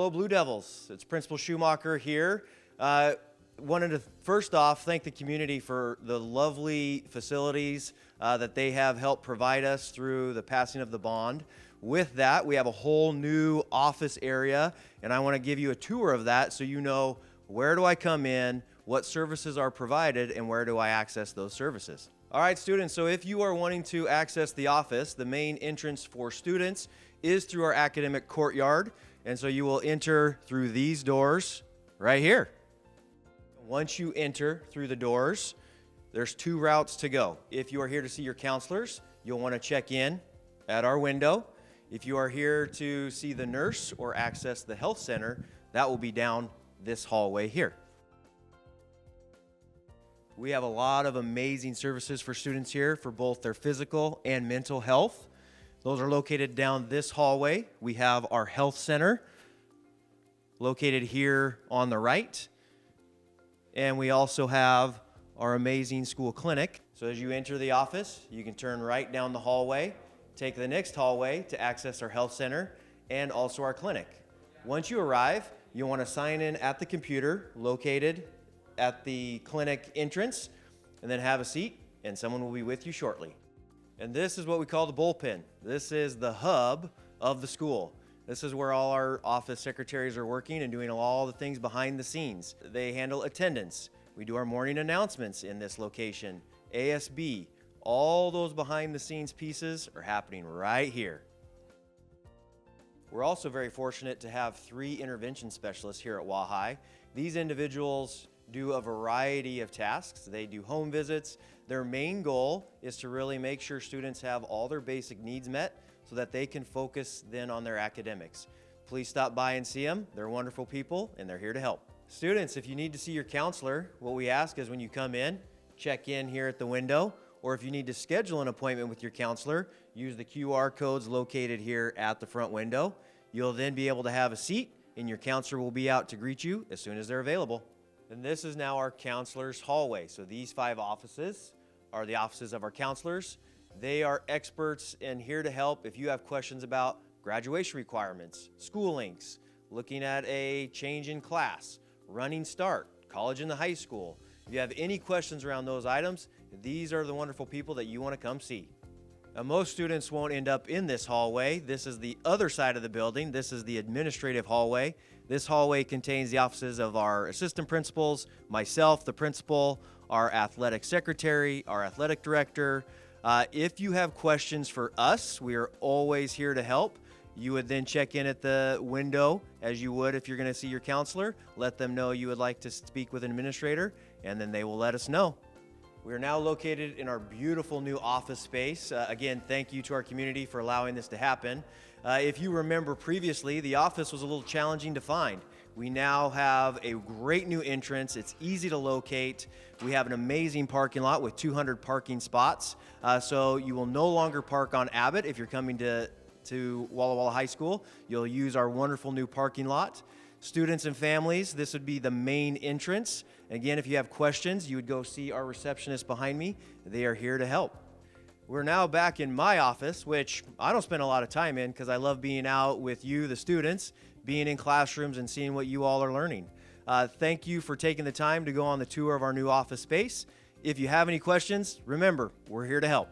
Hello, Blue Devils. It's Principal Schumacher here. Wanted to first off thank the community for the lovely facilities that they have helped provide us through the passing of the bond. With that, we have a whole new office area, and I want to give you a tour of that so you know where do I come in, what services are provided, and where do I access those services. All right, students, so if you are wanting to access the office, the main entrance for students is through our academic courtyard, and so you will enter through these doors right here. Once you enter through the doors, there's two routes to go. If you are here to see your counselors, you'll want to check in at our window. If you are here to see the nurse or access the health center, that will be down this hallway here. We have a lot of amazing services for students here for both their physical and mental health. Those are located down this hallway. We have our health center located here on the right. And we also have our amazing school clinic. So as you enter the office, you can turn right down the hallway, take the next hallway to access our health center and also our clinic. Once you arrive, you'll want to sign in at the computer located at the clinic entrance, and then have a seat, and someone will be with you shortly. And this is what we call the bullpen. This is the hub of the school. This is where all our office secretaries are working and doing all the things behind the scenes. They handle attendance. We do our morning announcements in this location. ASB, all those behind the scenes pieces are happening right here. We're also very fortunate to have 3 intervention specialists here at Walla. These individuals do a variety of tasks. They do home visits. Their main goal is to really make sure students have all their basic needs met so that they can focus then on their academics. Please stop by and see them. They're wonderful people and they're here to help. Students, if you need to see your counselor, what we ask is when you come in, check in here at the window, or if you need to schedule an appointment with your counselor, use the QR codes located here at the front window. You'll then be able to have a seat and your counselor will be out to greet you as soon as they're available. And this is now our counselor's hallway. So these 5 offices are the offices of our counselors. They are experts and here to help if you have questions about graduation requirements, school links, looking at a change in class, running start, college in the high school. If you have any questions around those items, these are the wonderful people that you want to come see. Now, most students won't end up in this hallway. This is the other side of the building. This is the administrative hallway. This hallway contains the offices of our assistant principals, myself, the principal, our athletic secretary, our athletic director. If you have questions for us, we are always here to help. You would then check in at the window as you would if you're going to see your counselor. Let them know you would like to speak with an administrator, and then they will let us know. We are now located in our beautiful new office space. Again, thank you to our community for allowing this to happen. If you remember previously, the office was a little challenging to find. We now have a great new entrance. It's easy to locate. We have an amazing parking lot with 200 parking spots. So you will no longer park on Abbott if you're coming to Walla Walla High School. You'll use our wonderful new parking lot. Students and families, this would be the main entrance. Again, if you have questions, you would go see our receptionist behind me. They are here to help. We're now back in my office, which I don't spend a lot of time in because I love being out with you, the students, being in classrooms and seeing what you all are learning. Thank you for taking the time to go on the tour of our new office space. If you have any questions, remember, we're here to help.